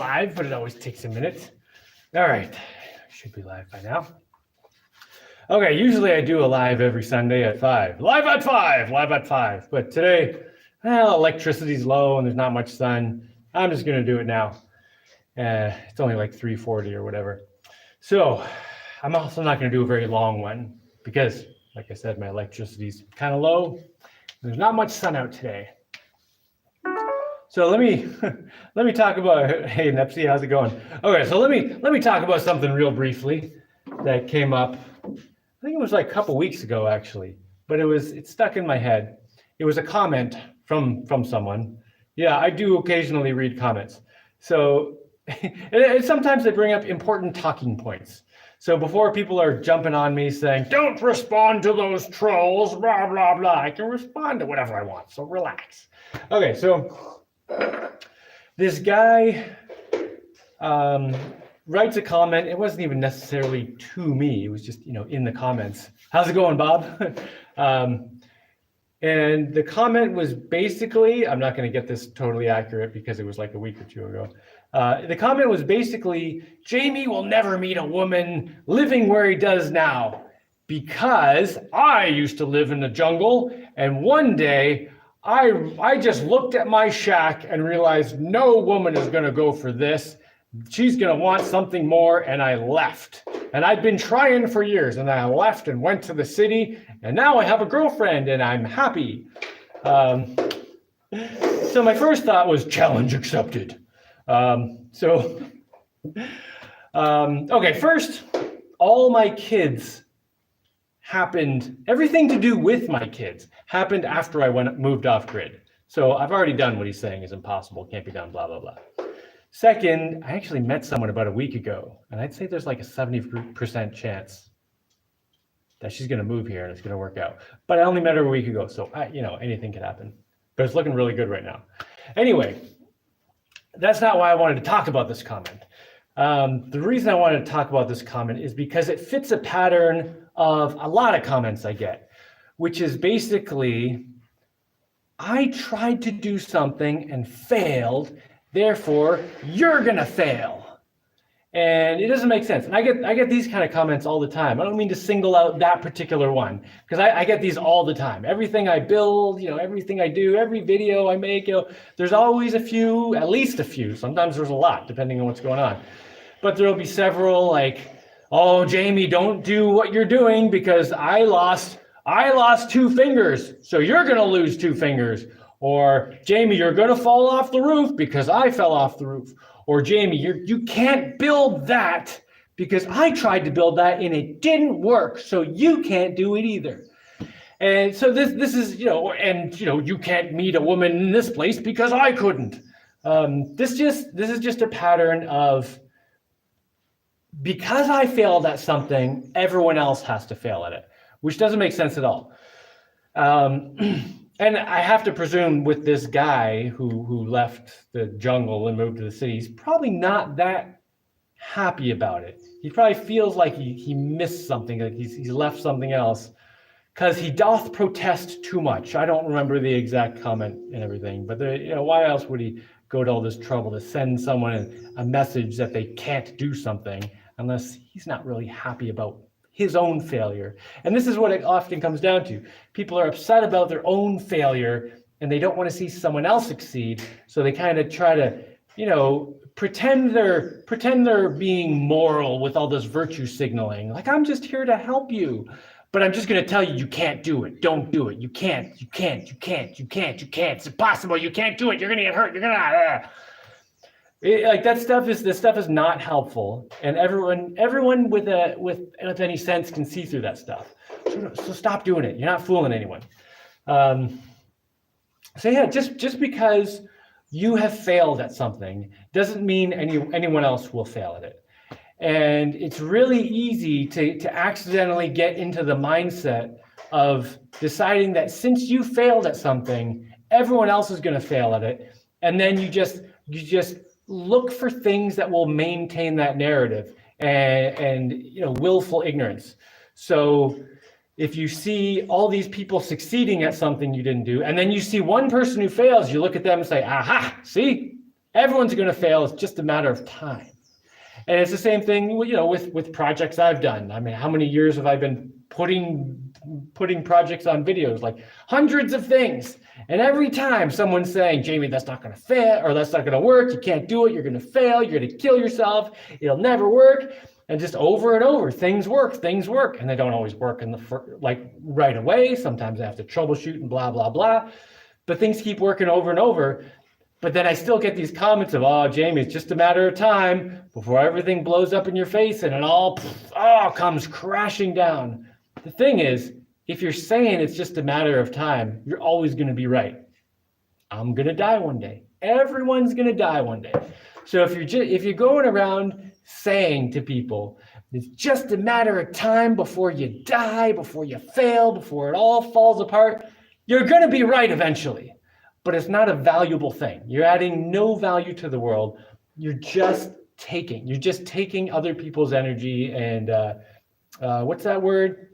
live, but it always takes a minute. All right, should be live by now. Okay, usually I do a live every Sunday at 5. Live at 5. But today, well, electricity's low and there's not much sun. I'm just gonna do it now. It's only like 3:40 or whatever. So I'm also not gonna do a very long one because, like I said, my electricity's kind of low. There's not much sun out today. So let me talk about, hey Nepsy, how's it going? Okay, so let me talk about something real briefly that came up. I think it was like a couple weeks ago actually, but it stuck in my head. It was a comment from someone. Yeah, I do occasionally read comments. So and sometimes they bring up important talking points. So before people are jumping on me saying, don't respond to those trolls, blah, blah, blah, I can respond to whatever I want, so relax. Okay, so this guy writes a comment. It wasn't even necessarily to me. It was just, in the comments. How's it going, Bob? And the comment was basically, I'm not going to get this totally accurate because it was like a week or two ago. The comment was basically, Jaimie will never meet a woman living where he does now because I used to live in the jungle, and one day I just looked at my shack and realized no woman is going to go for this. She's going to want something more, and I left. And I'd been trying for years, and I left and went to the city, and now I have a girlfriend, and I'm happy. So my first thought was challenge accepted. Okay, first, all my kids everything to do with my kids happened after I moved off grid. So I've already done what he's saying is impossible, can't be done, blah, blah, blah. Second, I actually met someone about a week ago, and I'd say there's like a 70% chance that she's gonna move here and it's gonna work out. But I only met her a week ago, so anything could happen. But it's looking really good right now. Anyway, that's not why I wanted to talk about this comment. The reason I wanted to talk about this comment is because it fits a pattern of a lot of comments I get, which is basically, I tried to do something and failed, therefore you're gonna fail. And it doesn't make sense. And I get these kind of comments all the time. I don't mean to single out that particular one, because I get these all the time. Everything I build, everything I do, every video I make, there's always a few, at least a few. Sometimes there's a lot, depending on what's going on. But there'll be several like, oh, Jaimie, don't do what you're doing because I lost 2 fingers, so you're gonna lose 2 fingers. Or Jaimie, you're gonna fall off the roof because I fell off the roof. Or Jaimie, you can't build that because I tried to build that and it didn't work, so you can't do it either. And so this is, you can't meet a woman in this place because I couldn't. This is just a pattern of, because I failed at something, everyone else has to fail at it, which doesn't make sense at all. And I have to presume with this guy who left the jungle and moved to the city, he's probably not that happy about it. He probably feels like he missed something, like he's left something else, because he doth protest too much. I don't remember the exact comment and everything, but why else would he go to all this trouble to send someone a message that they can't do something unless he's not really happy about his own failure? And this is what it often comes down to. People are upset about their own failure and they don't want to see someone else succeed. So they kind of try to, pretend they're being moral with all this virtue signaling. Like, I'm just here to help you, but I'm just going to tell you, you can't do it. Don't do it. You can't. It's impossible. You can't do it. You're going to get hurt. You're going to, this stuff is not helpful, and everyone with any sense can see through that stuff. So stop doing it. You're not fooling anyone. Just because you have failed at something doesn't mean anyone else will fail at it. And it's really easy to accidentally get into the mindset of deciding that since you failed at something, everyone else is going to fail at it, and then you just look for things that will maintain that narrative and willful ignorance. So if you see all these people succeeding at something you didn't do, and then you see one person who fails, you look at them and say, aha, see, Everyone's going to fail. It's just a matter of time. And it's the same thing, with projects I've done. I mean, how many years have I been putting projects on videos, like hundreds of things. And every time someone's saying, Jaimie, that's not going to fit, or that's not going to work, you can't do it, you're going to fail, you're going to kill yourself, it'll never work. And just over and over, things work. And they don't always work right away. Sometimes I have to troubleshoot and blah, blah, blah. But things keep working over and over. But then I still get these comments of, oh, Jaimie, it's just a matter of time before everything blows up in your face and it all comes crashing down. The thing is, if you're saying it's just a matter of time, you're always going to be right. I'm going to die one day. Everyone's going to die one day. So if you're going around saying to people, it's just a matter of time before you die, before you fail, before it all falls apart, you're going to be right eventually. But it's not a valuable thing. You're adding no value to the world. You're just taking other people's energy and what's that word?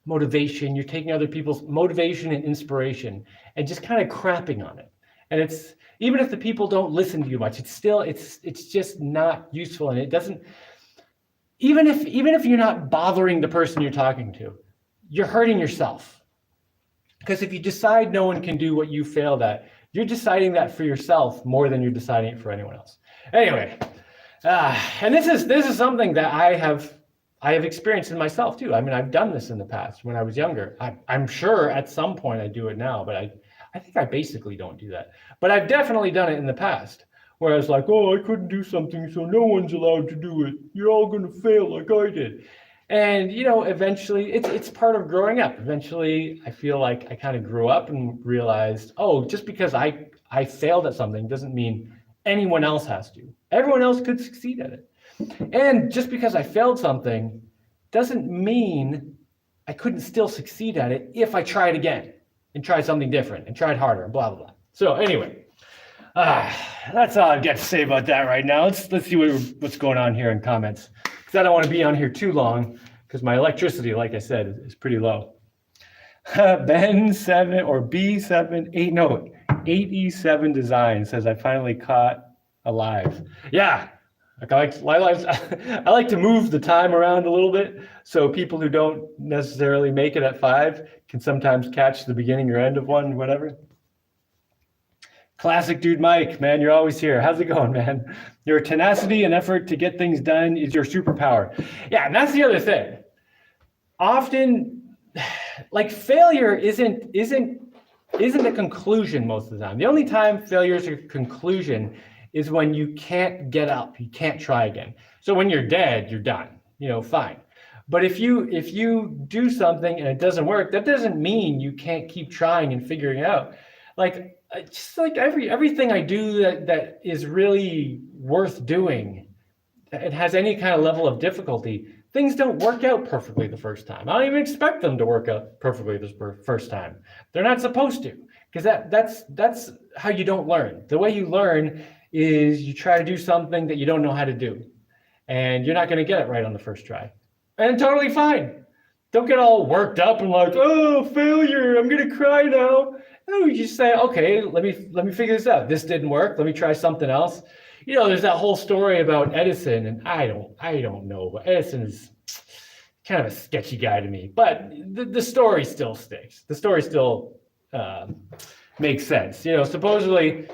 Motivation. You're taking other people's motivation and inspiration and just kind of crapping on it. And it's, even if the people don't listen to you much, it's just not useful. And it doesn't, even if you're not bothering the person you're talking to, you're hurting yourself. Because if you decide no one can do what you failed at, you're deciding that for yourself more than you're deciding it for anyone else. Anyway, and this is something that I have experienced in myself too. I mean, I've done this in the past when I was younger. I'm sure at some point I do it now, but I think I basically don't do that. But I've definitely done it in the past, where I was like, oh, I couldn't do something, so no one's allowed to do it. You're all going to fail like I did. And, eventually it's part of growing up. Eventually, I feel like I kind of grew up and realized, oh, just because I failed at something doesn't mean anyone else has to. Everyone else could succeed at it. And just because I failed something doesn't mean I couldn't still succeed at it if I tried again and tried something different and tried harder and blah, blah, blah. So anyway, that's all I've got to say about that right now. Let's see what's going on here in comments. I don't want to be on here too long because my electricity, like I said, is pretty low. Ben7 or B78E7 Design says, I finally caught alive. Yeah, I like to move the time around a little bit so people who don't necessarily make it at 5 can sometimes catch the beginning or end of one, whatever. Classic dude Mike, man, you're always here. How's it going, man? Your tenacity and effort to get things done is your superpower. Yeah, and that's the other thing. Often, like, failure isn't a conclusion most of the time. The only time failure is a conclusion is when you can't get up, you can't try again. So when you're dead, you're done, fine. But if you do something and it doesn't work, that doesn't mean you can't keep trying and figuring it out. Like, just like everything I do that is really worth doing, it has any kind of level of difficulty, things don't work out perfectly the first time. I don't even expect them to work out perfectly the first time. They're not supposed to, because that's how you don't learn. The way you learn is you try to do something that you don't know how to do, and you're not going to get it right on the first try. And totally fine. Don't get all worked up and like, oh, failure, I'm going to cry now. No, you just say, okay, let me figure this out. This didn't work. Let me try something else. There's that whole story about Edison, and I don't know, but Edison is kind of a sketchy guy to me. But the story still sticks. The story still makes sense. Supposedly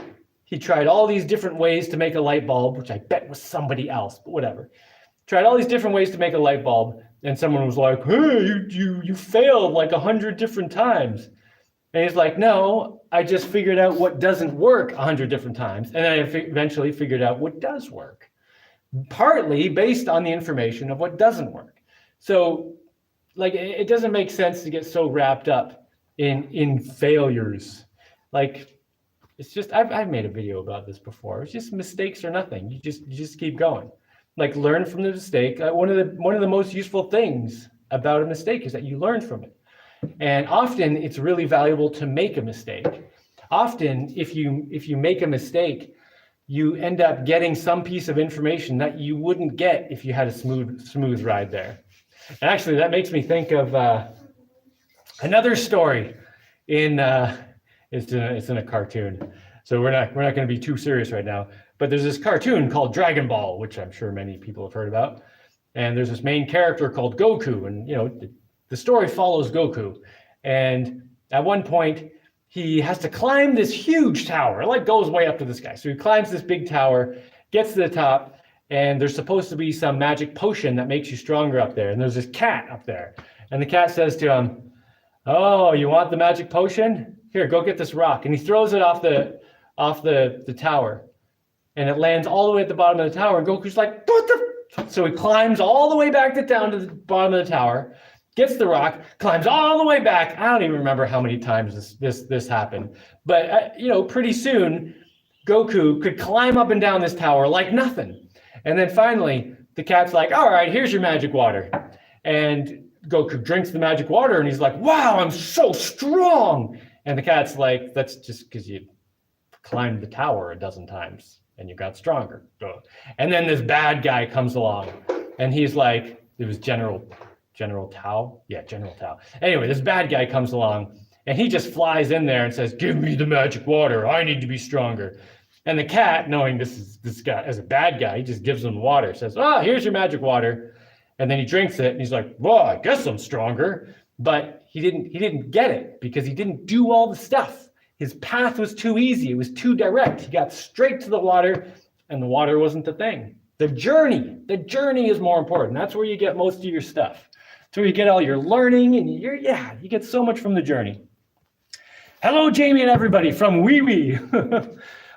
he tried all these different ways to make a light bulb, which I bet was somebody else, but whatever. Tried all these different ways to make a light bulb, and someone was like, hey, you failed like 100 different times. And he's like, no, I just figured out what doesn't work 100 different times. And then I eventually figured out what does work, partly based on the information of what doesn't work. So, like, it doesn't make sense to get so wrapped up in failures. Like, it's just, I've made a video about this before. It's just mistakes or nothing. You just keep going. Like, learn from the mistake. One of the most useful things about a mistake is that you learn from it. And often it's really valuable to make a mistake. Often, if you make a mistake, you end up getting some piece of information that you wouldn't get if you had a smooth ride there. And actually, that makes me think of another story it's in a cartoon. So we're not going to be too serious right now. But there's this cartoon called Dragon Ball, which I'm sure many people have heard about. And there's this main character called Goku. And, the story follows Goku. And at one point, he has to climb this huge tower. It like goes way up to the sky. So he climbs this big tower, gets to the top, and there's supposed to be some magic potion that makes you stronger up there. And there's this cat up there. And the cat says to him, "Oh, you want the magic potion? Here, go get this rock." And he throws it off the tower. And it lands all the way at the bottom of the tower. And Goku's like, "What the?" So he climbs all the way back down to the bottom of the tower, gets the rock, climbs all the way back. I don't even remember how many times this happened. But, pretty soon, Goku could climb up and down this tower like nothing. And then finally, the cat's like, "All right, here's your magic water." And Goku drinks the magic water, and he's like, "Wow, I'm so strong." And the cat's like, "That's just because you climbed the tower a dozen times and you got stronger." And then this bad guy comes along, and he's like, it was General Tao? Yeah, General Tao. Anyway, this bad guy comes along, and he just flies in there and says, "Give me the magic water. I need to be stronger." And the cat, knowing this guy as a bad guy, he just gives him water, says, "Oh, here's your magic water." And then he drinks it, and he's like, "Well, I guess I'm stronger." But he didn't get it because he didn't do all the stuff. His path was too easy. It was too direct. He got straight to the water, and the water wasn't the thing. The journey is more important. That's where you get most of your stuff. That's where you get all your learning, and you get so much from the journey. Hello, Jaimie and everybody from Wee Wee.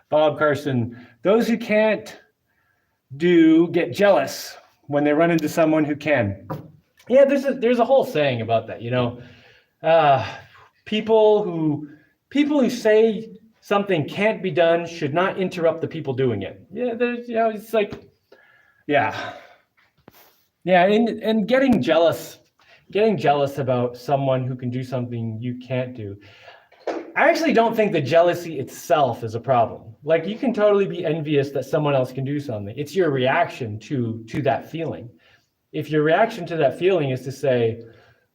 Bob Carson. Those who can't get jealous when they run into someone who can. Yeah, there's a whole saying about that. People who say something can't be done should not interrupt the people doing it. Yeah, it's like, yeah, and getting jealous about someone who can do something you can't do. I actually don't think the jealousy itself is a problem. Like, you can totally be envious that someone else can do something. It's your reaction to that feeling. If your reaction to that feeling is to say,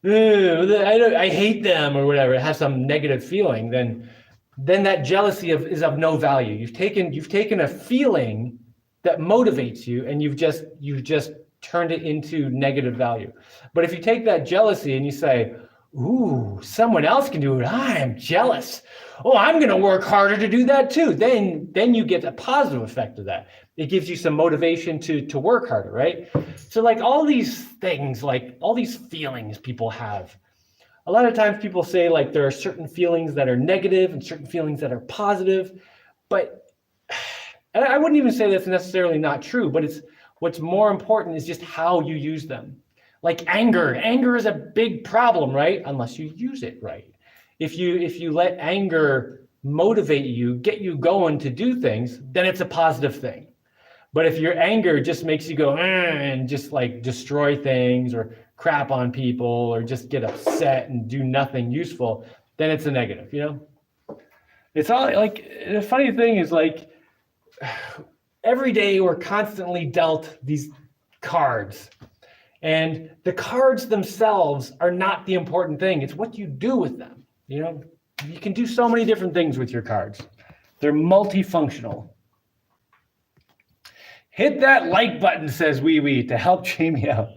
I hate them or whatever, it has some negative feeling, then that jealousy is of no value. You've taken a feeling that motivates you, and you've just turned it into negative value. But if you take that jealousy and you say, "Ooh, someone else can do it. I am jealous. Oh, I'm going to work harder to do that too." Then you get a positive effect of that. It gives you some motivation to work harder, right? So like all these things, like all these feelings people have, a lot of times people say like there are certain feelings that are negative and certain feelings that are positive, but and I wouldn't even say that's necessarily not true, but what's more important is just how you use them. Like anger is a big problem, right? Unless you use it right. If you let anger motivate you, get you going to do things, then it's a positive thing. But if your anger just makes you go and just like destroy things or crap on people or just get upset and do nothing useful, then it's a negative, It's all like, the funny thing is like every day we're constantly dealt these cards. And the cards themselves are not the important thing. It's what you do with them. You can do so many different things with your cards. They're multifunctional. Hit that like button, says Wee Wee, to help Jaimie out.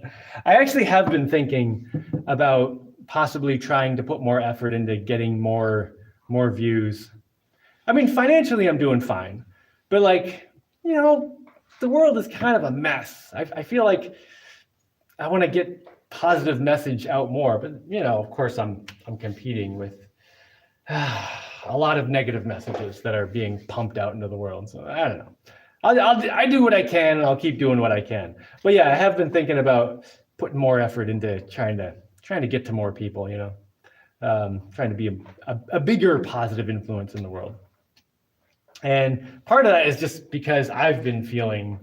I actually have been thinking about possibly trying to put more effort into getting more views. I mean, financially, I'm doing fine. But the world is kind of a mess. I feel like I want to get positive message out more, but of course I'm competing with a lot of negative messages that are being pumped out into the world. So I don't know. I do what I can, and I'll keep doing what I can. But yeah, I have been thinking about putting more effort into trying to get to more people. Trying to be a bigger positive influence in the world. And part of that is just because I've been feeling,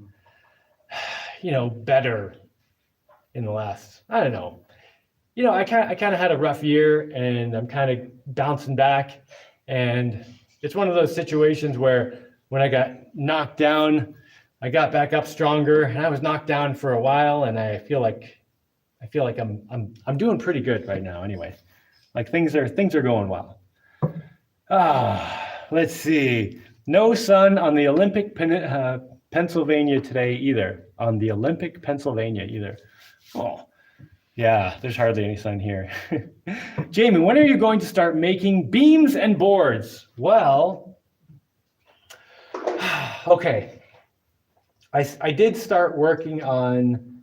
better in the last, I don't know. I kind of had a rough year, and I'm kind of bouncing back. And it's one of those situations where when I got knocked down, I got back up stronger, and I was knocked down for a while, and I feel like I'm doing pretty good right now anyway. Like things are going well. Let's see. No sun on the Pennsylvania today either. On the Olympic Pennsylvania either. Oh, yeah, there's hardly any sun here. Jaimie, when are you going to start making beams and boards? Well, okay. I did start working on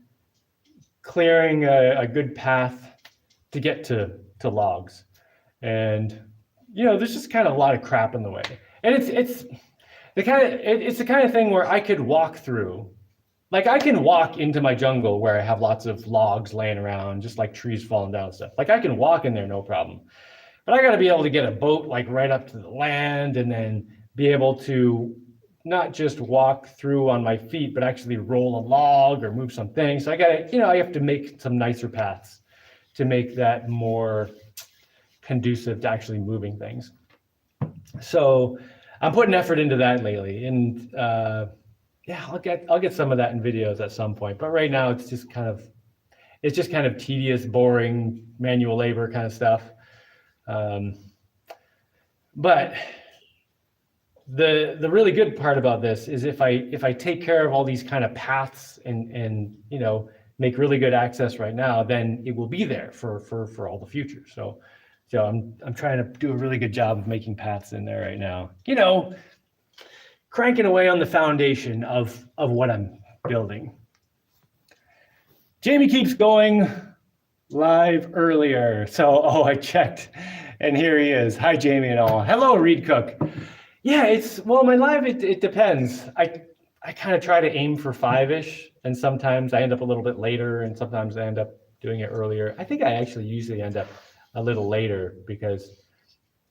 clearing a good path to get to logs. And, there's just kind of a lot of crap in the way. And it's the kind of thing where I could walk through. Like I can walk into my jungle where I have lots of logs laying around, just like trees falling down and stuff. Like I can walk in there, no problem. But I got to be able to get a boat like right up to the land and then be able to not just walk through on my feet, but actually roll a log or move some things. So I got to, I have to make some nicer paths to make that more conducive to actually moving things. So I'm putting effort into that lately, and I'll get some of that in videos at some point. But right now it's just kind of tedious, boring, manual labor kind of stuff. But the really good part about this is if I take care of all these kind of paths and make really good access right now, then it will be there for all the future. So I'm trying to do a really good job of making paths in there right now. Cranking away on the foundation of what I'm building. Jaimie keeps going live earlier. So, I checked and here he is. Hi, Jaimie and all. Hello, Reed Cook. Yeah, my live, it depends. I kind of try to aim for 5-ish, and sometimes I end up a little bit later, and sometimes I end up doing it earlier. I think I actually usually end up a little later because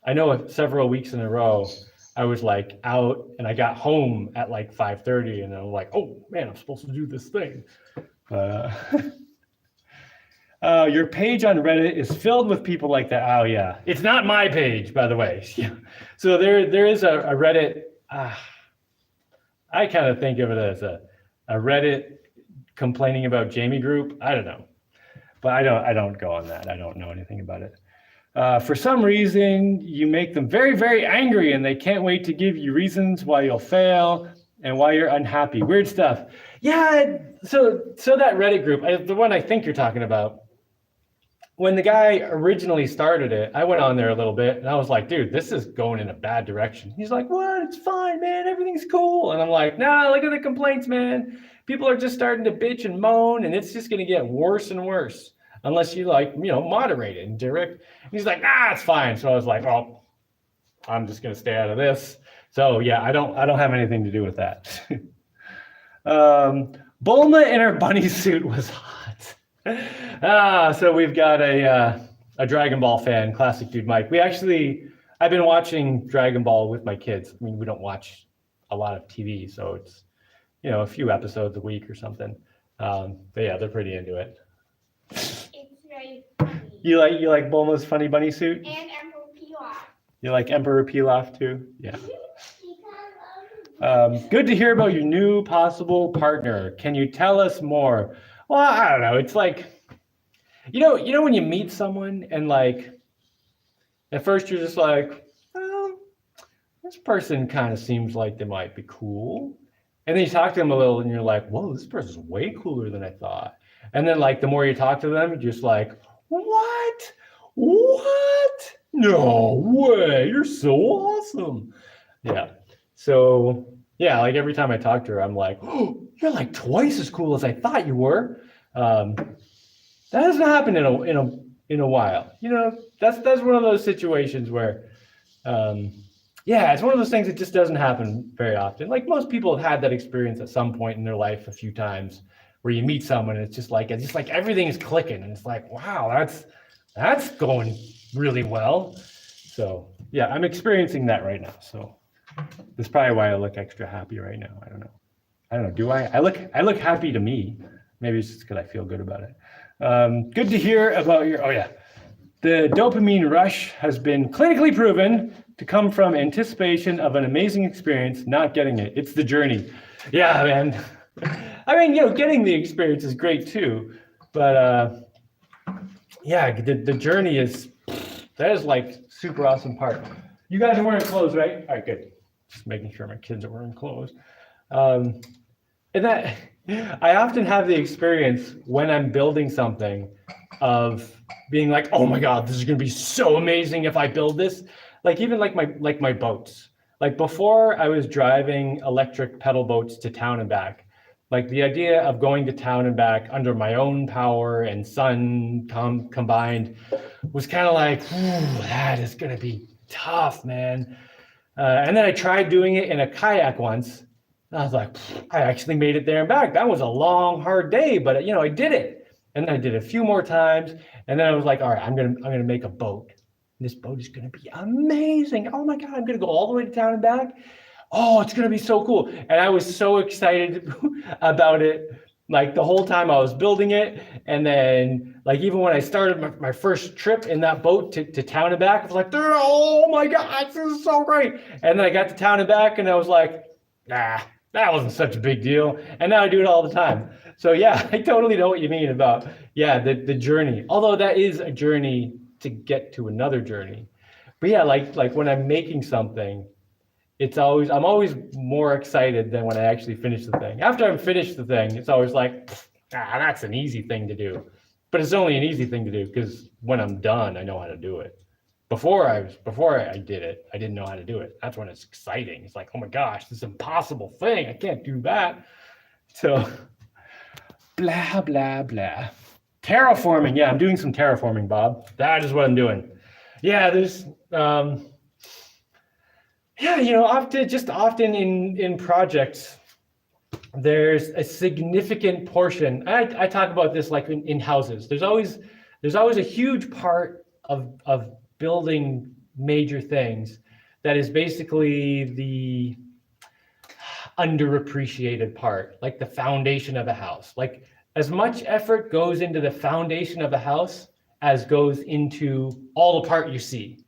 I know several weeks in a row, I was like out and I got home at like 5:30 and I'm like, oh man, I'm supposed to do this thing. Your page on Reddit is filled with people like that. Oh yeah, it's not my page, by the way. So there is a Reddit. I kind of think of it as a Reddit complaining about Jaimie group. I don't know, but I don't go on that. I don't know anything about it. For some reason, you make them very, very angry and they can't wait to give you reasons why you'll fail and why you're unhappy. Weird stuff. Yeah, so that Reddit group, the one I think you're talking about, when the guy originally started it, I went on there a little bit and I was like, dude, this is going in a bad direction. He's like, what? It's fine, man. Everything's cool. And I'm like, nah, look at the complaints, man. People are just starting to bitch and moan and it's just going to get worse and worse unless you moderate it and direct. And he's like, nah, it's fine. So I was like, oh, I'm just going to stay out of this. So yeah, I don't have anything to do with that. Bulma in her bunny suit was hot. So we've got a Dragon Ball fan, classic dude Mike. I've been watching Dragon Ball with my kids. I mean, we don't watch a lot of TV, so it's a few episodes a week or something. But yeah, they're pretty into it. It's very funny. You like Bulma's funny bunny suit? And Emperor Pilaf. You like Emperor Pilaf too? Yeah. Good to hear about your new possible partner. Can you tell us more? Well, I don't know. It's like, when you meet someone and like, at first you're just like, well, this person kind of seems like they might be cool. And then you talk to them a little and you're like, whoa, this person's way cooler than I thought. And then like, the more you talk to them, you're just like, what? No way. You're so awesome. Yeah. So yeah, like every time I talk to her, I'm like, oh, you're like twice as cool as I thought you were. That hasn't happened in a while. That's one of those situations where, it's one of those things that just doesn't happen very often. Like most people have had that experience at some point in their life a few times where you meet someone and it's just like everything is clicking and it's like, wow, that's going really well. So yeah, I'm experiencing that right now. So that's probably why I look extra happy right now. I don't know. Do I? I look happy to me. Maybe it's just because I feel good about it. Good to hear about the dopamine rush has been clinically proven to come from anticipation of an amazing experience, not getting it. It's the journey. Yeah, man. I mean, getting the experience is great too, but the journey is like super awesome part. You guys are wearing clothes, right? All right, good. Just making sure my kids are wearing clothes. And that I often have the experience when I'm building something of being like, oh my God, this is gonna be so amazing if I build this. Like even like my boats. Like before I was driving electric pedal boats to town and back, like the idea of going to town and back under my own power and sun combined was kind of like, that is gonna be tough, man. And then I tried doing it in a kayak once. And I was like, I actually made it there and back. That was a long, hard day, but I did it. And then I did it a few more times. And then I was like, all right, I'm gonna make a boat. This boat is gonna be amazing. Oh my God, I'm gonna go all the way to town and back. Oh, it's gonna be so cool. And I was so excited about it, like the whole time I was building it. And then like even when I started my first trip in that boat to town and back, I was like, oh my God, this is so great. And then I got to town and back and I was like, nah, that wasn't such a big deal. And now I do it all the time. So yeah, I totally know what you mean about, yeah, the journey. Although that is a journey to get to another journey. But yeah, like when I'm making something, I'm always more excited than when I actually finish the thing. After I've finished the thing, it's always like, that's an easy thing to do. But it's only an easy thing to do because when I'm done, I know how to do it. Before I did it, I didn't know how to do it. That's when it's exciting. It's like, oh my gosh, this impossible thing. I can't do that. So blah, blah, blah. Terraforming. Yeah, I'm doing some terraforming, Bob. That is what I'm doing. Yeah, there's often in projects, there's a significant portion. I talk about this like in houses. There's always a huge part of building major things that is basically the underappreciated part, like the foundation of a house. Like as much effort goes into the foundation of a house as goes into all the part you see.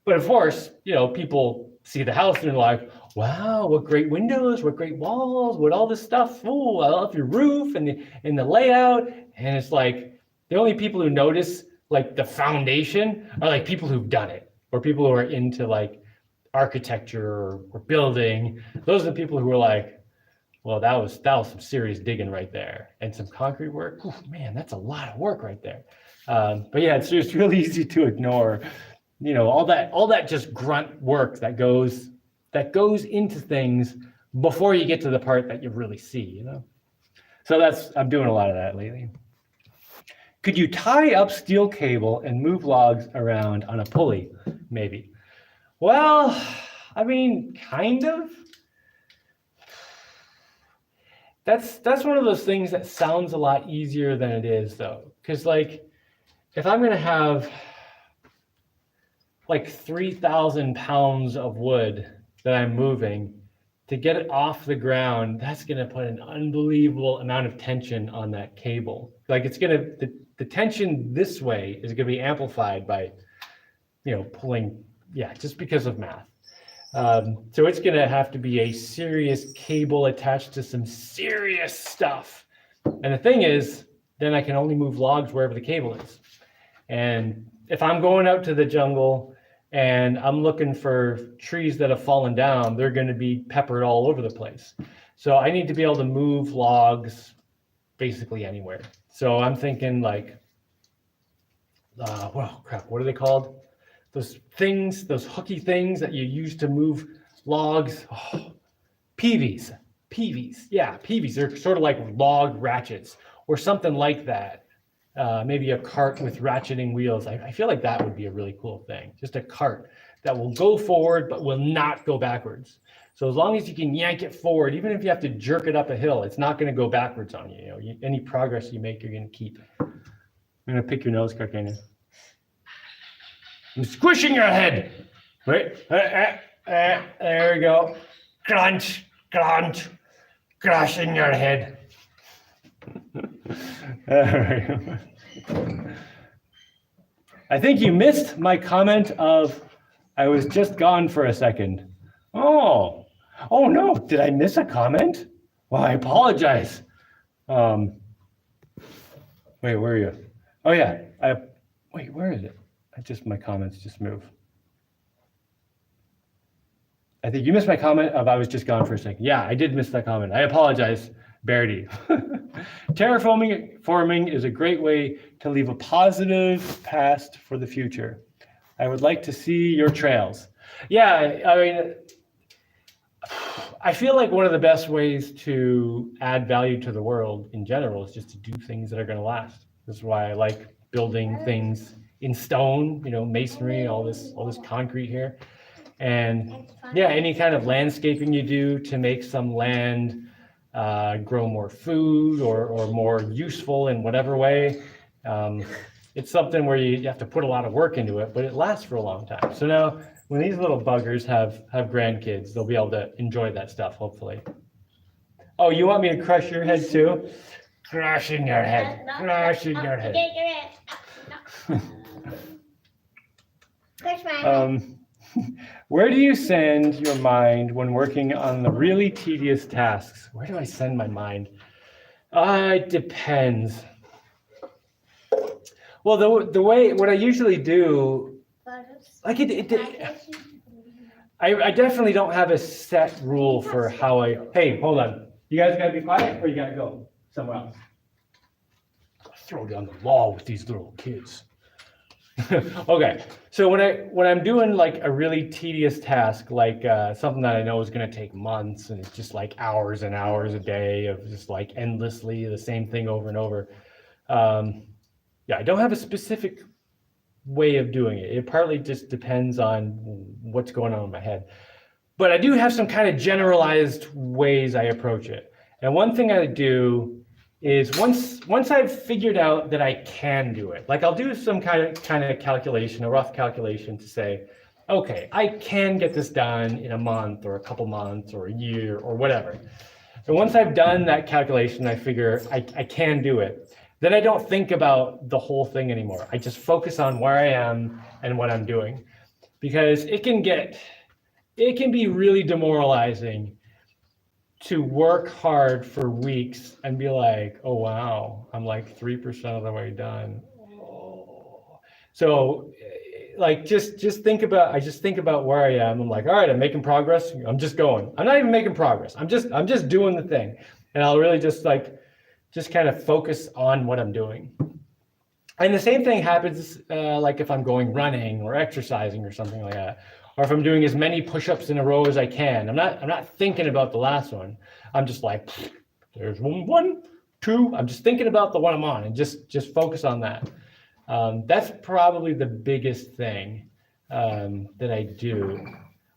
But of course, people see the house and they're like, wow, what great windows, what great walls, what all this stuff. Oh, I love your roof and the layout. And it's like the only people who notice like the foundation are like people who've done it or people who are into like architecture or building. Those are the people who are like, well, that was some serious digging right there. And some concrete work. Ooh, man, that's a lot of work right there. But yeah, it's just really easy to ignore, all that just grunt work that goes into things before you get to the part that you really see, So I'm doing a lot of that lately. Could you tie up steel cable and move logs around on a pulley? Maybe. Well, I mean, kind of. That's one of those things that sounds a lot easier than it is, though. Because like, if I'm gonna have like 3,000 pounds of wood that I'm moving, to get it off the ground, that's gonna put an unbelievable amount of tension on that cable. Like the tension this way is gonna be amplified by, pulling, just because of math. So it's gonna have to be a serious cable attached to some serious stuff. And the thing is, then I can only move logs wherever the cable is. And if I'm going out to the jungle and I'm looking for trees that have fallen down, they're going to be peppered all over the place. So I need to be able to move logs basically anywhere. So I'm thinking like, what are they called? Those things, those hooky things that you use to move logs. Oh, PVs. Yeah, PVs. They're sort of like log ratchets or something like that. Maybe a cart with ratcheting wheels. I feel like that would be a really cool thing. Just a cart that will go forward but will not go backwards. So as long as you can yank it forward, even if you have to jerk it up a hill, it's not going to go backwards on you. Any progress you make, you're going to keep. I'm going to pick your nose, Carcania. I'm squishing your head. Right? There we go. Crunch, crushing your head. I think you missed my comment of I was just gone for a second. Oh no, did I miss a comment? Well, I apologize. Wait, where are you? Oh yeah, wait, where is it? My comments just move. I think you missed my comment of I was just gone for a second. Yeah, I did miss that comment. I apologize, Verity. Terraforming is a great way to leave a positive past for the future. I would like to see your trails. Yeah, I mean, I feel like one of the best ways to add value to the world in general is just to do things that are going to last. This is why I like building things in stone, masonry, all this concrete here. And yeah, any kind of landscaping you do to make some land grow more food or more useful in whatever way. It's something where you have to put a lot of work into it, but it lasts for a long time. So now when these little buggers have grandkids, they'll be able to enjoy that stuff, hopefully. Oh, you want me to crush your head too? Crushing your head, crushing your head. Crush my head. Where do you send your mind when working on the really tedious tasks? Where do I send my mind? It depends. Well, the way, what I usually do, like I definitely don't have a set rule for how hey, hold on. You guys gotta be quiet or you gotta go somewhere else? I'll throw down the law with these little kids. Okay, so when I'm doing like a really tedious task, like something that I know is going to take months, and it's just like hours and hours a day of just like endlessly the same thing over and over. Yeah, I don't have a specific way of doing it. It partly just depends on what's going on in my head. But I do have some kind of generalized ways I approach it. And one thing I do is once I've figured out that I can do it, like I'll do some kind of calculation, a rough calculation to say, okay, I can get this done in a month or a couple months or a year or whatever. And once I've done that calculation, I figure I can do it. Then I don't think about the whole thing anymore. I just focus on where I am and what I'm doing, because it can be really demoralizing to work hard for weeks and be like, oh, wow, I'm like 3% of the way done. Oh. So like, just think about where I am. I'm like, all right, I'm making progress. I'm just going. I'm not even making progress. I'm just doing the thing. And I'll really just kind of focus on what I'm doing. And the same thing happens like if I'm going running or exercising or something like that. Or if I'm doing as many push-ups in a row as I can. I'm not thinking about the last one. I'm just like, there's one, two. I'm just thinking about the one I'm on and just focus on that. That's probably the biggest thing that I do.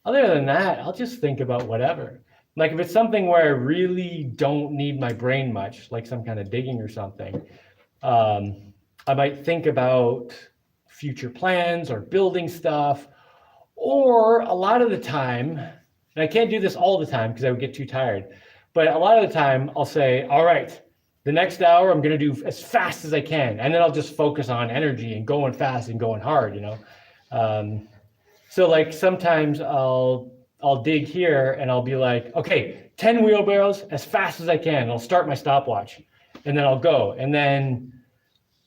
Other than that, I'll just think about whatever. Like if it's something where I really don't need my brain much, like some kind of digging or something, I might think about future plans or building stuff. Or a lot of the time, and I can't do this all the time because I would get too tired, but a lot of the time I'll say, all right, the next hour I'm going to do as fast as I can. And then I'll just focus on energy and going fast and going hard, So like sometimes I'll dig here and I'll be like, okay, 10 wheelbarrows as fast as I can. I'll start my stopwatch and then I'll go. And then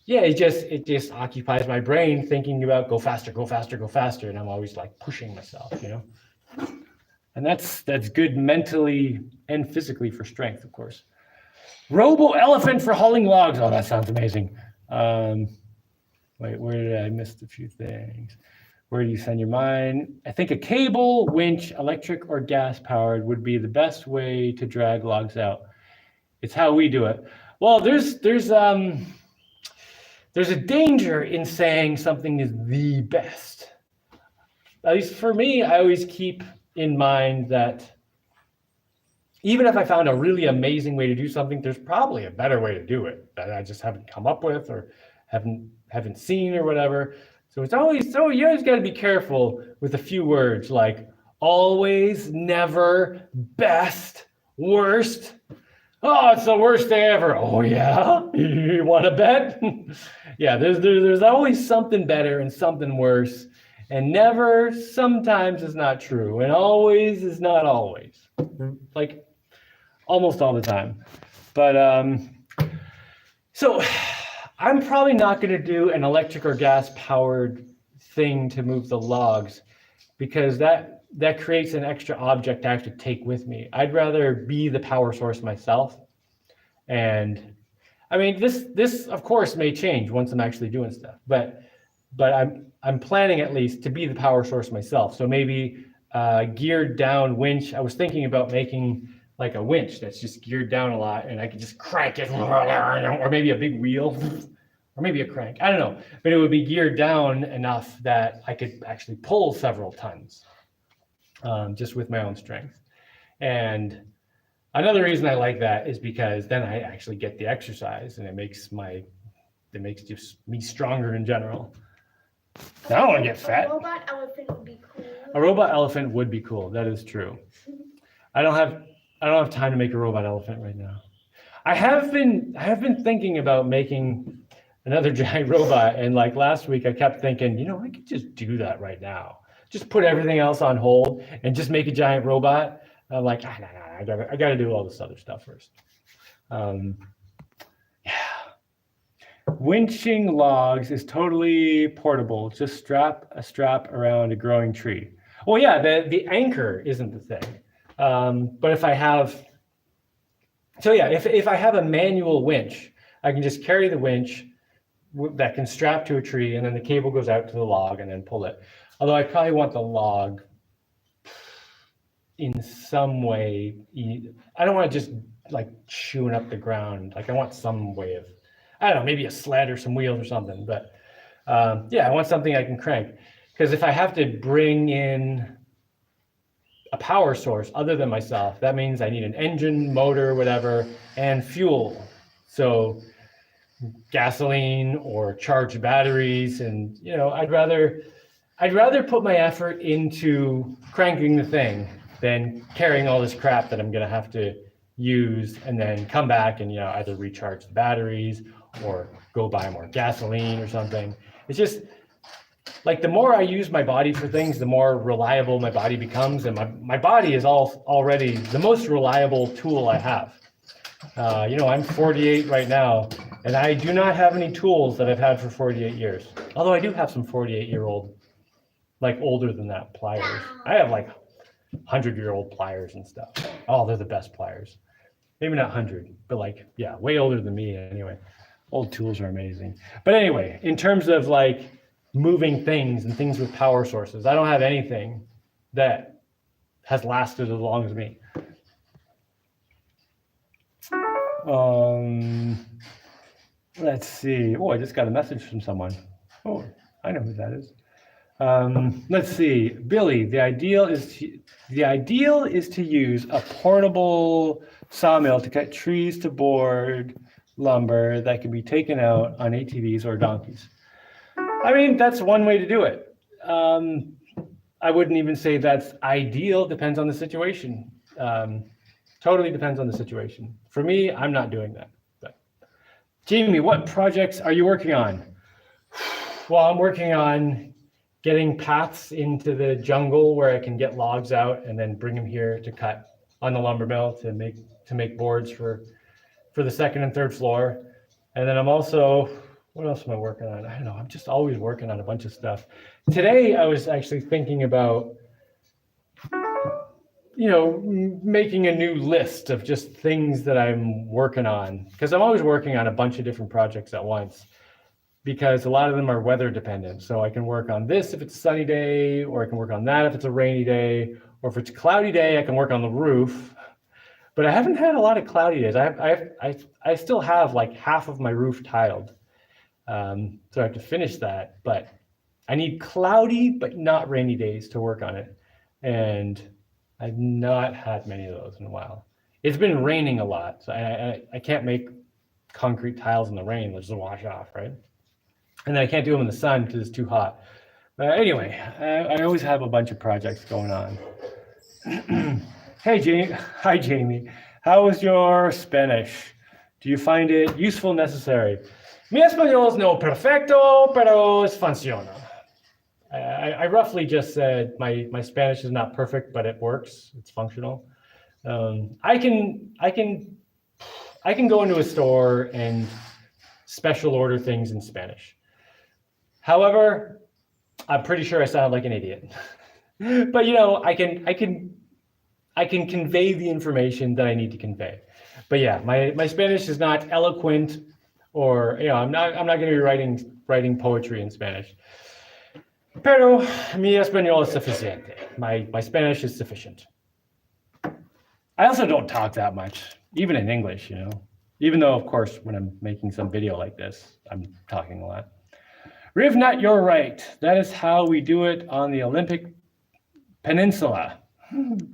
yeah, it just occupies my brain thinking about go faster, go faster, go faster. And I'm always like pushing myself, And that's good mentally and physically for strength, of course. Robo elephant for hauling logs. Oh, that sounds amazing. Wait, where did I miss a few things? Where do you send your mind? I think a cable, winch, electric or gas powered would be the best way to drag logs out. It's how we do it. Well, there's a danger in saying something is the best. At least for me, I always keep in mind that even if I found a really amazing way to do something, there's probably a better way to do it that I just haven't come up with or haven't seen or whatever. So you always got to be careful with a few words like always, never, best, worst. Oh, it's the worst day ever. Oh yeah, you want to bet? Yeah, there's always something better and something worse, and never sometimes is not true, and always is not always. Like almost all the time. But so I'm probably not going to do an electric or gas powered thing to move the logs because that that creates an extra object to actually take with me. I'd rather be the power source myself. And I mean, this of course may change once I'm actually doing stuff, but I'm planning at least to be the power source myself. So maybe geared down winch. I was thinking about making like a winch that's just geared down a lot, and I could just crank it, or maybe a big wheel, or maybe a crank. I don't know, but it would be geared down enough that I could actually pull several tons, just with my own strength. And another reason I like that is because then I actually get the exercise, and it makes just me stronger in general. I don't want to get fat. A robot elephant would be cool. A robot elephant would be cool. That is true. I don't have time to make a robot elephant right now. I have been thinking about making another giant robot, and like last week I kept thinking, I could just do that right now. Just put everything else on hold and just make a giant robot. I'm like, no, I gotta do all this other stuff first. Yeah. Winching logs is totally portable. Just strap a strap around a growing tree. Well, yeah, the anchor isn't the thing. But if I have a manual winch, I can just carry the winch that can strap to a tree, and then the cable goes out to the log and then pull it. Although I probably want the log in some way. I don't want to just like chewing up the ground. Like I want some way of, I don't know, maybe a sled or some wheels or something. But I want something I can crank. Because if I have to bring in a power source other than myself, that means I need an engine, motor, whatever, and fuel. So gasoline or charged batteries, and I'd rather put my effort into cranking the thing than carrying all this crap that I'm gonna have to use and then come back and either recharge the batteries or go buy more gasoline or something. It's just like the more I use my body for things, the more reliable my body becomes, and my body is already the most reliable tool I have. I'm 48 right now, and I do not have any tools that I've had for 48 years. Although I do have some 48-year-old, like older than that, pliers. I have like 100-year-old pliers and stuff. Oh, they're the best pliers. Maybe not 100, but way older than me anyway. Old tools are amazing. But anyway, in terms of like moving things and things with power sources, I don't have anything that has lasted as long as me. Let's see. Oh, I just got a message from someone. Oh, I know who that is. Let's see. Billy, the ideal is to use a portable sawmill to cut trees to board lumber that can be taken out on ATVs or donkeys. I mean, that's one way to do it. I wouldn't even say that's ideal. Depends on the situation. Totally depends on the situation. For me, I'm not doing that. But Jaimie, what projects are you working on? Well, I'm working on getting paths into the jungle where I can get logs out and then bring them here to cut on the lumber mill to make boards for the second and third floor. And then I'm also, what else am I working on? I don't know. I'm just always working on a bunch of stuff. Today, I was actually thinking about, making a new list of just things that I'm working on, because I'm always working on a bunch of different projects at once, because a lot of them are weather dependent. So I can work on this if it's a sunny day, or I can work on that if it's a rainy day, or if it's a cloudy day, I can work on the roof. But I haven't had a lot of cloudy days. I still have like half of my roof tiled. So I have to finish that, but I need cloudy but not rainy days to work on it. And I've not had many of those in a while. It's been raining a lot, so I can't make concrete tiles in the rain. They'll just wash off, right? And then I can't do them in the sun because it's too hot. But anyway, I always have a bunch of projects going on. Hey, hi, Jaimie. How is your Spanish? Do you find it useful, necessary? Mi español es no perfecto, pero es funciona. I roughly just said my Spanish is not perfect, but it works. It's functional. I can go into a store and special order things in Spanish. However, I'm pretty sure I sound like an idiot. But I can convey the information that I need to convey. But yeah, my Spanish is not eloquent, or I'm not going to be writing poetry in Spanish. Pero mi español es suficiente. My Spanish is sufficient. I also don't talk that much, even in English, even though, of course, when I'm making some video like this, I'm talking a lot. Rivnat, you're right. That is how we do it on the Olympic Peninsula.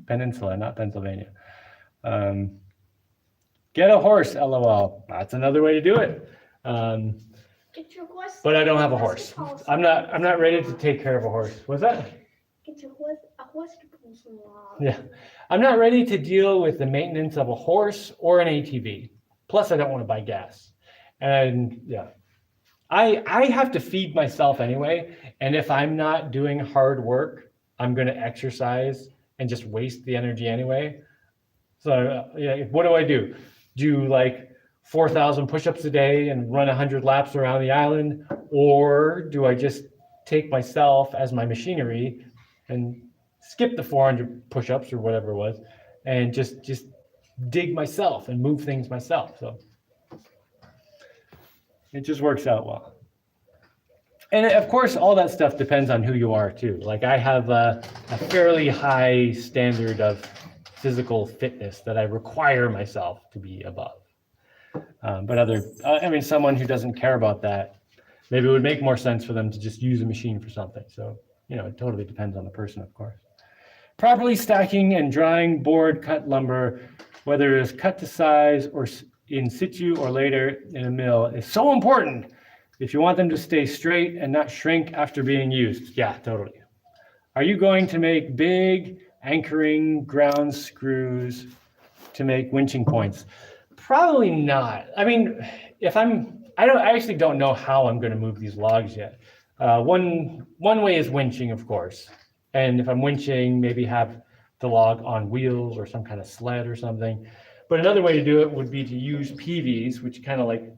Peninsula, not Pennsylvania. Get a horse, LOL. That's another way to do it. Get your horse. But I don't have a horse. I'm not ready to take care of a horse. What's that? Get your horse a horse to pull some along. Yeah. I'm not ready to deal with the maintenance of a horse or an ATV. Plus, I don't want to buy gas. And yeah, I have to feed myself anyway. And if I'm not doing hard work, I'm going to exercise and just waste the energy anyway. So yeah, what do? Do like 4,000 push-ups a day and run 100 laps around the island? Or do I just take myself as my machinery and skip the 400 push-ups or whatever it was and just dig myself and move things myself? So it just works out well. And of course, all that stuff depends on who you are too. Like I have a fairly high standard of physical fitness that I require myself to be above. But someone who doesn't care about that, maybe it would make more sense for them to just use a machine for something. So, it totally depends on the person, of course. Properly stacking and drying board cut lumber, whether it is cut to size or in situ or later in a mill, is so important if you want them to stay straight and not shrink after being used. Yeah, totally. Are you going to make big anchoring ground screws to make winching points? Probably not. I mean, I actually don't know how I'm going to move these logs yet. One way is winching, of course. And if I'm winching, maybe have the log on wheels or some kind of sled or something. But another way to do it would be to use PVs, which kind of like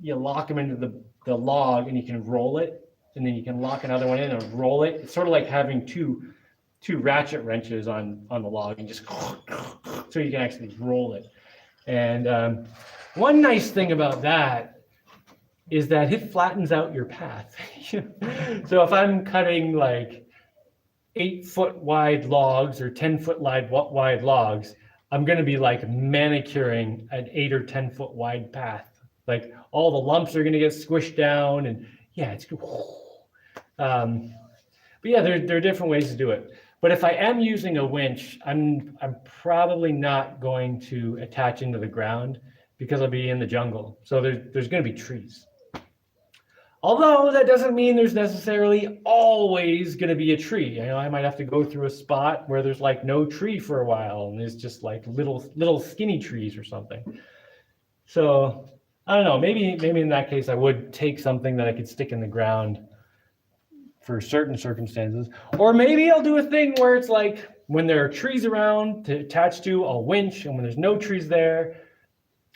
you lock them into the log and you can roll it, and then you can lock another one in and roll it. It's sort of like having two ratchet wrenches on the log and just so you can actually roll it. And one nice thing about that is that it flattens out your path. So if I'm cutting like 8-foot wide logs or 10-foot wide logs, I'm going to be like manicuring an 8 or 10-foot wide path. Like all the lumps are going to get squished down, and yeah, it's good. But yeah, there are different ways to do it. But if I am using a winch, I'm probably not going to attach into the ground because I'll be in the jungle. So there's going to be trees. Although that doesn't mean there's necessarily always going to be a tree. I might have to go through a spot where there's like no tree for a while, and there's just like little skinny trees or something. So I don't know. Maybe in that case I would take something that I could stick in the ground for certain circumstances. Or maybe I'll do a thing where it's like when there are trees around to attach to, I'll winch, and when there's no trees there,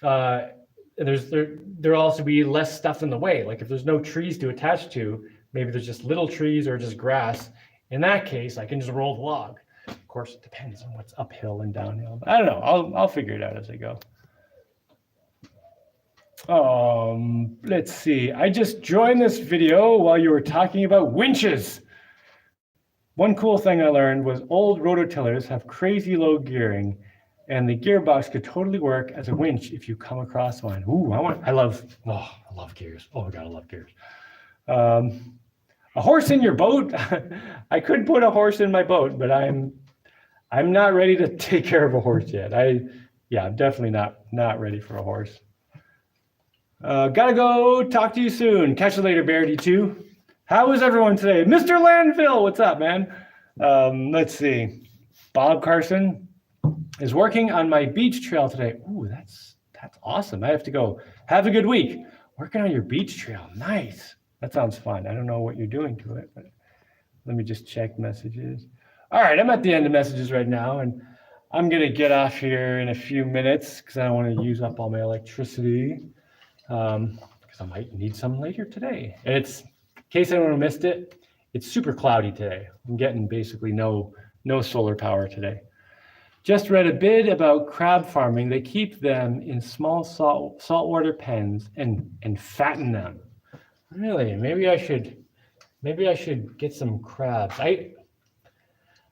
there'll also be less stuff in the way. Like if there's no trees to attach to, maybe there's just little trees or just grass. In that case, I can just roll the log. Of course, it depends on what's uphill and downhill. But I don't know. I'll figure it out as I go. Let's see. I just joined this video while you were talking about winches. One cool thing I learned was old rototillers have crazy low gearing, and the gearbox could totally work as a winch if you come across one. Ooh, I love gears. Oh my God, I love gears. A horse in your boat? I could put a horse in my boat, but I'm not ready to take care of a horse yet. I'm definitely not ready for a horse. Gotta go. Talk to you soon. Catch you later, Bear D2. How is everyone today? Mr. Landville, what's up, man? Let's see. Bob Carson is working on my beach trail today. Ooh, that's awesome. I have to go. Have a good week. Working on your beach trail. Nice. That sounds fun. I don't know what you're doing to it, but let me just check messages. All right, I'm at the end of messages right now, and I'm going to get off here in a few minutes because I don't want to use up all my electricity. Because I might need some later today. And in case anyone missed it, It's super cloudy today. I'm getting basically no solar power today. Just read a bit about crab farming. They keep them in small saltwater pens and fatten them. Really? Maybe I should get some crabs. I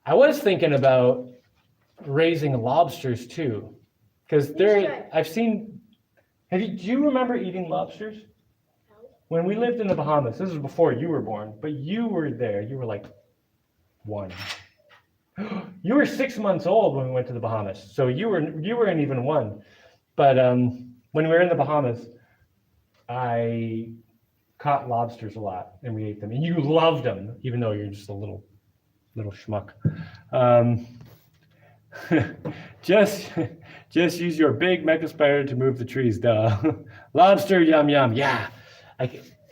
was thinking about raising lobsters too, because I've seen. Do you remember eating lobsters? No. When we lived in the Bahamas, this was before you were born, but you were there. You were like 1. You were 6 months old when we went to the Bahamas, so you weren't even 1. But when we were in the Bahamas, I caught lobsters a lot, and we ate them. And you loved them, even though you're just a little schmuck. Just use your big mecha spider to move the trees, duh. Lobster, yum yum, yeah.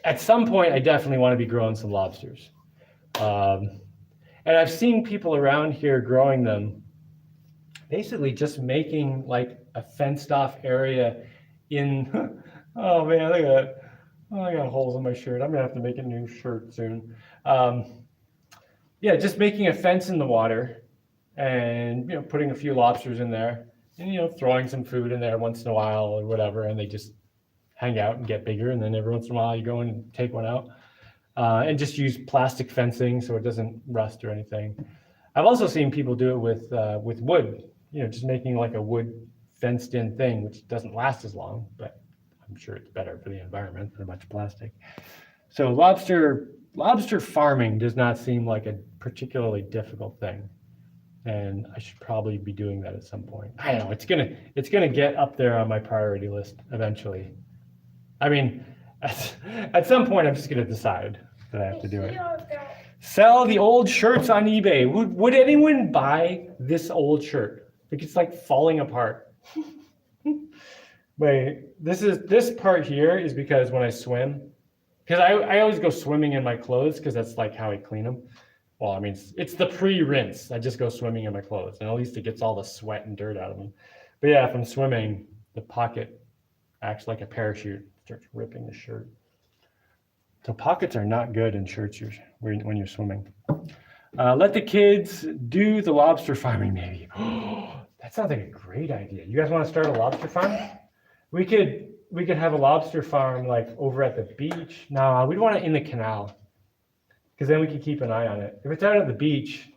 At some point, I definitely want to be growing some lobsters. And I've seen people around here growing them, basically just making like a fenced off area in, oh man, look at that. Oh, I got holes in my shirt. I'm gonna have to make a new shirt soon. Yeah, just making a fence in the water and putting a few lobsters in there and throwing some food in there once in a while or whatever, and they just hang out and get bigger, and then every once in a while you go and take one out. And just use plastic fencing so it doesn't rust or anything. I've also seen people do it with wood, just making like a wood fenced in thing, which doesn't last as long, but I'm sure it's better for the environment than a bunch of plastic. So lobster farming does not seem like a particularly difficult thing. And I should probably be doing that at some point. I don't know, it's gonna get up there on my priority list eventually. I mean, at some point I'm just gonna decide that I have to do it. Sell the old shirts on eBay. Would anyone buy this old shirt? Like it's like falling apart. Wait, this part here is because when I swim, because I always go swimming in my clothes because that's like how I clean them. Well, I mean, it's the pre-rinse. I just go swimming in my clothes, and at least it gets all the sweat and dirt out of them. But yeah, if I'm swimming, the pocket acts like a parachute, starts ripping the shirt. So pockets are not good in shirts when you're swimming. Let the kids do the lobster farming, maybe. That sounds like a great idea. You guys want to start a lobster farm? We could have a lobster farm like over at the beach. No, we'd want it in the canal, because then we could keep an eye on it. If it's out at the beach,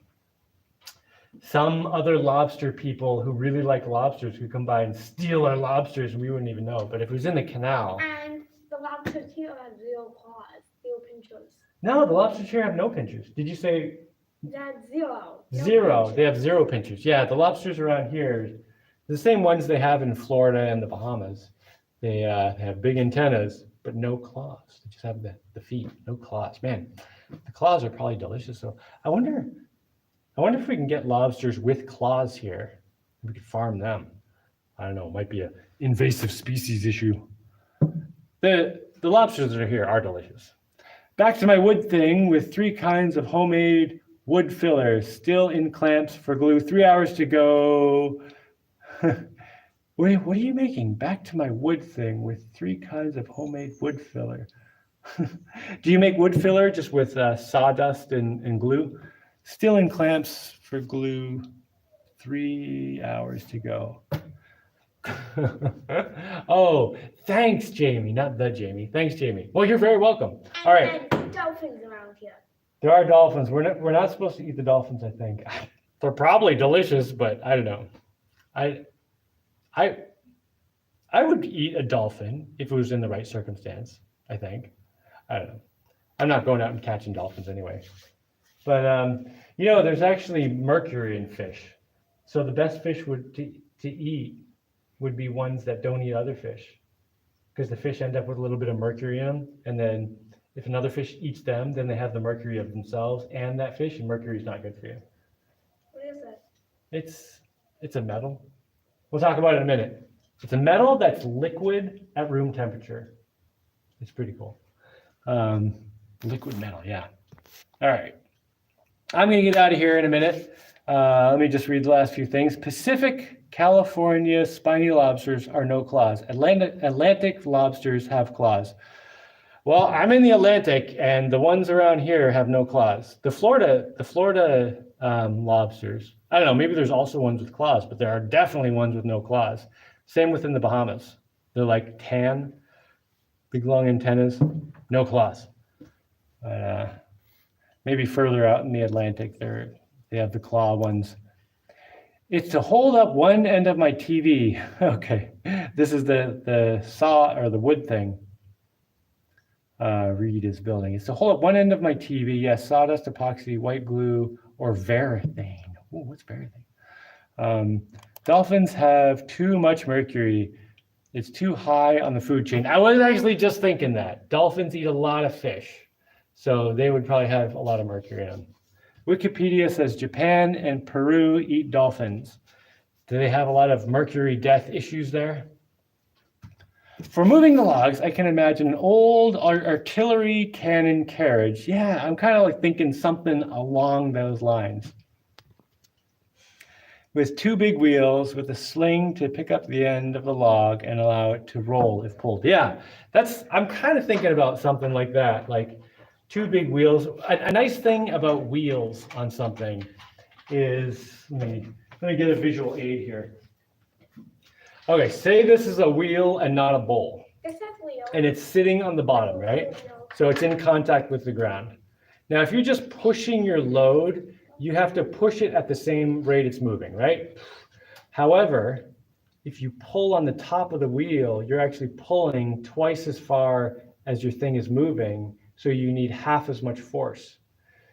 some other lobster people who really like lobsters could come by and steal our lobsters and we wouldn't even know. But if it was in the canal. And the lobsters here have 0 claws, 0 pinchers. No, the lobsters here have no pinchers. Did you say? That's 0. No 0. pinchers. They have 0 pinchers. Yeah, the lobsters around here, the same ones they have in Florida and the Bahamas. They have big antennas, but no claws. They just have the feet, no claws. Man, the claws are probably delicious. So I wonder if we can get lobsters with claws here. We could farm them. I don't know. It might be an invasive species issue. The lobsters that are here are delicious. Back to my wood thing with 3 kinds of homemade wood fillers, still in clamps for glue. 3 hours to go. What are you making? Back to my wood thing with 3 kinds of homemade wood filler. Do you make wood filler just with sawdust and glue? Still in clamps for glue. 3 hours to go. Oh, thanks, Jamie. Not the Jamie. Thanks, Jamie. Well, you're very welcome. All right. And dolphins around here. There are dolphins. We're not supposed to eat the dolphins, I think. They're probably delicious, but I don't know. I would eat a dolphin if it was in the right circumstance, I think. I don't know. I'm not going out and catching dolphins anyway. But there's actually mercury in fish. So the best fish to eat would be ones that don't eat other fish, because the fish end up with a little bit of mercury in them, and then if another fish eats them, then they have the mercury of themselves and that fish, and mercury is not good for you. What is it? It's a metal. We'll talk about it in a minute. It's a metal that's liquid at room temperature. It's pretty cool. Liquid metal, yeah. All right. I'm going to get out of here in a minute. Let me just read the last few things. Pacific California spiny lobsters are no claws. Atlantic lobsters have claws. Well, I'm in the Atlantic, and the ones around here have no claws. The Florida lobsters, I don't know, maybe there's also ones with claws, but there are definitely ones with no claws. Same within the Bahamas. They're like tan, big long antennas, no claws. Maybe further out in the Atlantic, they have the claw ones. It's to hold up one end of my TV. Okay, this is the saw or the wood thing. Reed is building. It's to hold up one end of my TV. Yes, sawdust, epoxy, white glue, or varathane. Ooh, what's varathane? Dolphins have too much mercury. It's too high on the food chain. I was actually just thinking that. Dolphins eat a lot of fish, so they would probably have a lot of mercury in them. Wikipedia says Japan and Peru eat dolphins. Do they have a lot of mercury death issues there? For moving the logs, I can imagine an old artillery cannon carriage. Yeah, I'm kind of like thinking something along those lines. With two big wheels with a sling to pick up the end of the log and allow it to roll if pulled. Yeah, I'm kind of thinking about something like that, like two big wheels. A nice thing about wheels on something is, let me get a visual aid here. Okay, say this is a wheel and not a bowl. This has wheels. And it's sitting on the bottom, right? So it's in contact with the ground. Now, if you're just pushing your load, you have to push it at the same rate it's moving, right? However, if you pull on the top of the wheel, you're actually pulling twice as far as your thing is moving, so you need half as much force.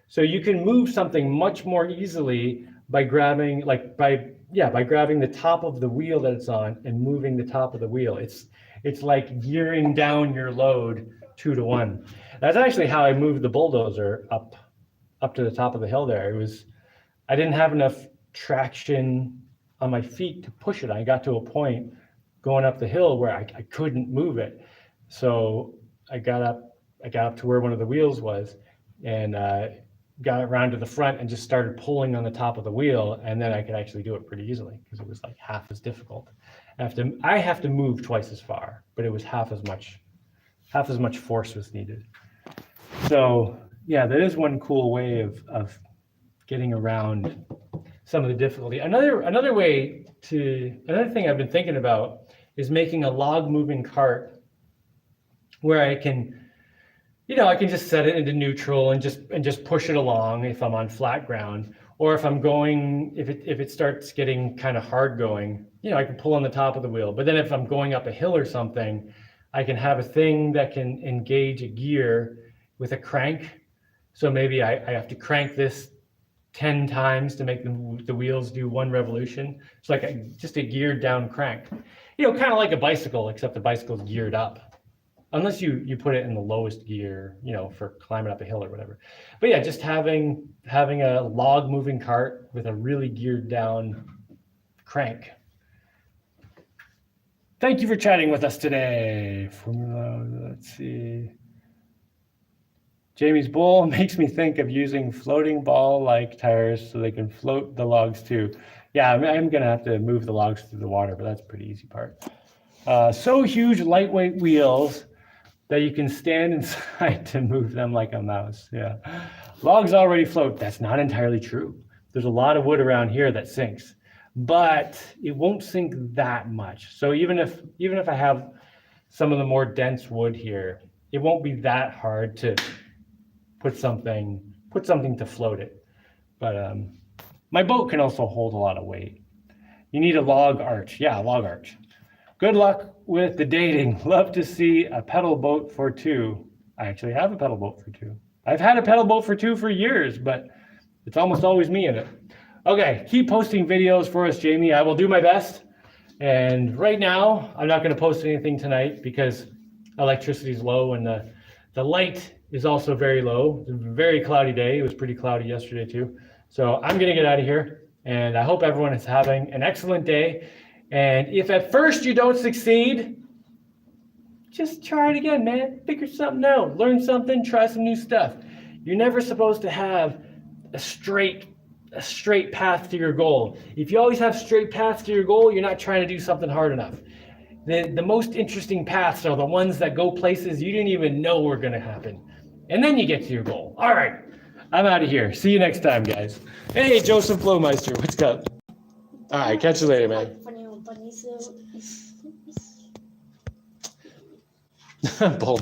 So you can move something much more easily by grabbing, by grabbing the top of the wheel that it's on and moving the top of the wheel. It's like gearing down your load 2-to-1. That's actually how I moved the bulldozer up to the top of the hill there. I didn't have enough traction on my feet to push it. I got to a point going up the hill where I couldn't move it. So I got up to where one of the wheels was and got around to the front and just started pulling on the top of the wheel, and then I could actually do it pretty easily because it was like half as difficult. I have to move twice as far, but it was half as much force was needed. So yeah, that is one cool way of getting around some of the difficulty. Another thing I've been thinking about is making a log moving cart where I can just set it into neutral and just push it along if I'm on flat ground, or if it starts getting kind of hard going, I can pull on the top of the wheel. But then if I'm going up a hill or something, I can have a thing that can engage a gear with a crank. So maybe I have to crank this 10 times to make the wheels do one revolution. It's like just a geared down crank, kind of like a bicycle, except the bicycle's geared up. Unless you put it in the lowest gear, for climbing up a hill or whatever. But yeah, just having a log moving cart with a really geared down crank. Thank you for chatting with us today. Let's see. Jamie's bull makes me think of using floating ball-like tires so they can float the logs too. Yeah, I'm gonna have to move the logs through the water, but that's a pretty easy part. So huge, lightweight wheels that you can stand inside to move them like a mouse. Yeah. Logs already float. That's not entirely true. There's a lot of wood around here that sinks, but it won't sink that much. So even if I have some of the more dense wood here, it won't be that hard to put something to float it. But my boat can also hold a lot of weight. You need a log arch. Yeah, a log arch. Good luck with the dating. Love to see a pedal boat for two. I actually have a pedal boat for two. I've had a pedal boat for two for years, but it's almost always me in it. Okay, keep posting videos for us, Jaimie. I will do my best. And right now, I'm not going to post anything tonight because electricity is low and the light is also very low. It's a very cloudy day. It was pretty cloudy yesterday too. So I'm going to get out of here. And I hope everyone is having an excellent day. And if at first you don't succeed, just try it again, man. Figure something out. Learn something. Try some new stuff. You're never supposed to have a straight path to your goal. If you always have straight paths to your goal, you're not trying to do something hard enough. The most interesting paths are the ones that go places you didn't even know were going to happen. And then you get to your goal. All right, I'm out of here. See you next time, guys. Hey, Joseph Blowmeister, what's up? All right, catch you later, man. วันนี้ตอนนี้ซื้อ Bull